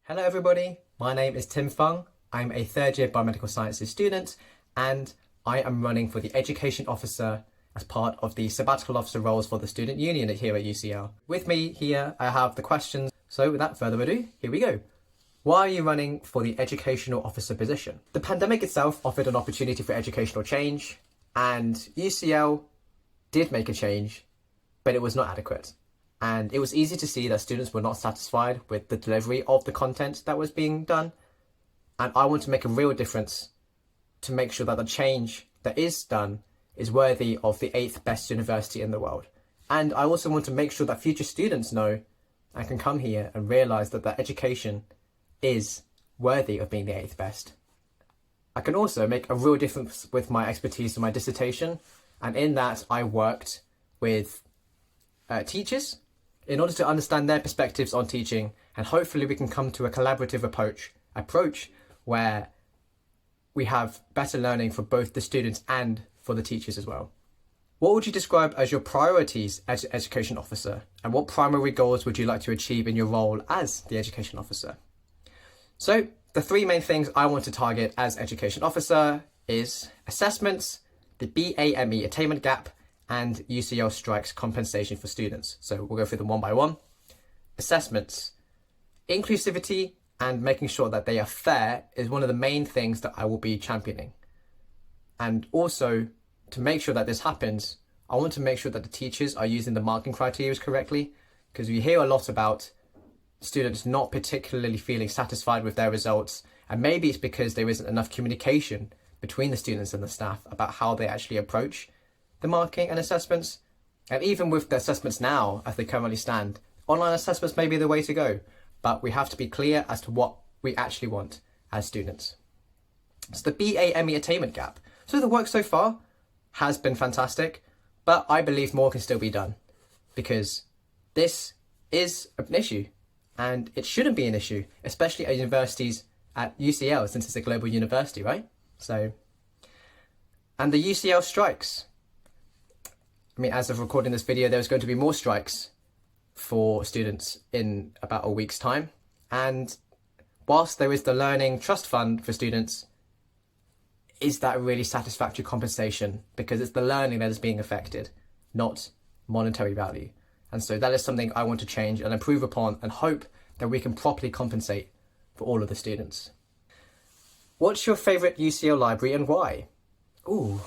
Hello everybody, my name is Tim Fung. I'm a third year biomedical sciences student and I am running for the Education Officer as part of the Sabbatical Officer roles for the Student Union here at UCL. With me here I have the questions, so without further ado, here we go. Why are you running for the Educational Officer position? The pandemic itself offered an opportunity for educational change and UCL did make a change, but it was not adequate. And it was easy to see that students were not satisfied with the delivery of the content that was being done. And I want to make a real difference to make sure that the change that is done is worthy of the 8th best university in the world. And I also want to make sure that future students know and can come here and realise that their education is worthy of being the 8th best. I can also make a real difference with my expertise in my dissertation. And in that I worked with teachers in order to understand their perspectives on teaching, and hopefully we can come to a collaborative approach where we have better learning for both the students and for the teachers as well. What would you describe as your priorities as education officer, and what primary goals would you like to achieve in your role as the education officer? So the three main things I want to target as education officer is assessments, the BAME attainment gap, and UCL strikes compensation for students. So we'll go through them one by one. Assessments. Inclusivity and making sure that they are fair is one of the main things that I will be championing. And also, to make sure that this happens, I want to make sure that the teachers are using the marking criteria correctly, because we hear a lot about students not particularly feeling satisfied with their results, and maybe it's because there isn't enough communication between the students and the staff about how they actually approach the marking and assessments. And even with the assessments now, as they currently stand, online assessments may be the way to go, but we have to be clear as to what we actually want as students. So the BAME attainment gap. So the work so far has been fantastic, but I believe more can still be done, because this is an issue and it shouldn't be an issue, especially at universities at UCL, since it's a global university, right? So, and the UCL strikes. I mean, as of recording this video, there's going to be more strikes for students in about a week's time. And whilst there is the Learning Trust Fund for students, is that really satisfactory compensation? Because it's the learning that is being affected, not monetary value. And so that is something I want to change and improve upon, and hope that we can properly compensate for all of the students. What's your favourite UCL library and why? Ooh.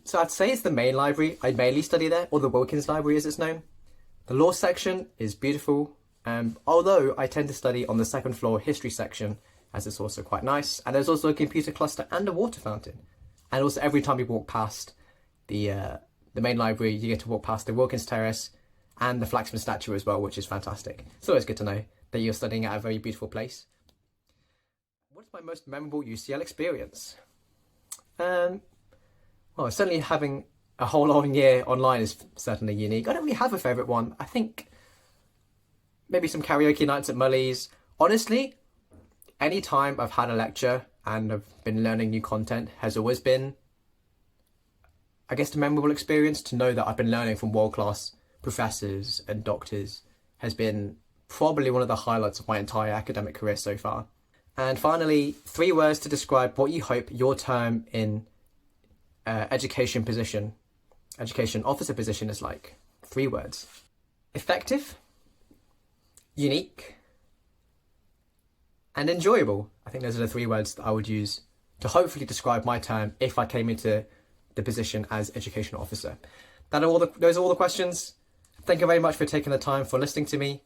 So I'd say it's the main library. I mainly study there, or the Wilkins Library as it's known. The law section is beautiful, although I tend to study on the second floor history section, as it's also quite nice. And there's also a computer cluster and a water fountain. And also every time you walk past the main library, you get to walk past the Wilkins Terrace and the Flaxman statue as well, which is fantastic. It's always good to know that you're studying at a very beautiful place. What is my most memorable UCL experience? Well, certainly having a whole long year online is certainly unique. I don't really have a favourite one. I think maybe some karaoke nights at Mully's. Honestly, any time I've had a lecture and I've been learning new content has always been, I guess, a memorable experience. To know that I've been learning from world-class professors and doctors has been probably one of the highlights of my entire academic career so far. And finally, 3 words to describe what you hope your term in education officer position is like. 3 words. Effective, unique, and enjoyable. I think those are the 3 words that I would use to hopefully describe my term if I came into the position as education officer. Those are all the questions. Thank you very much for taking the time for listening to me.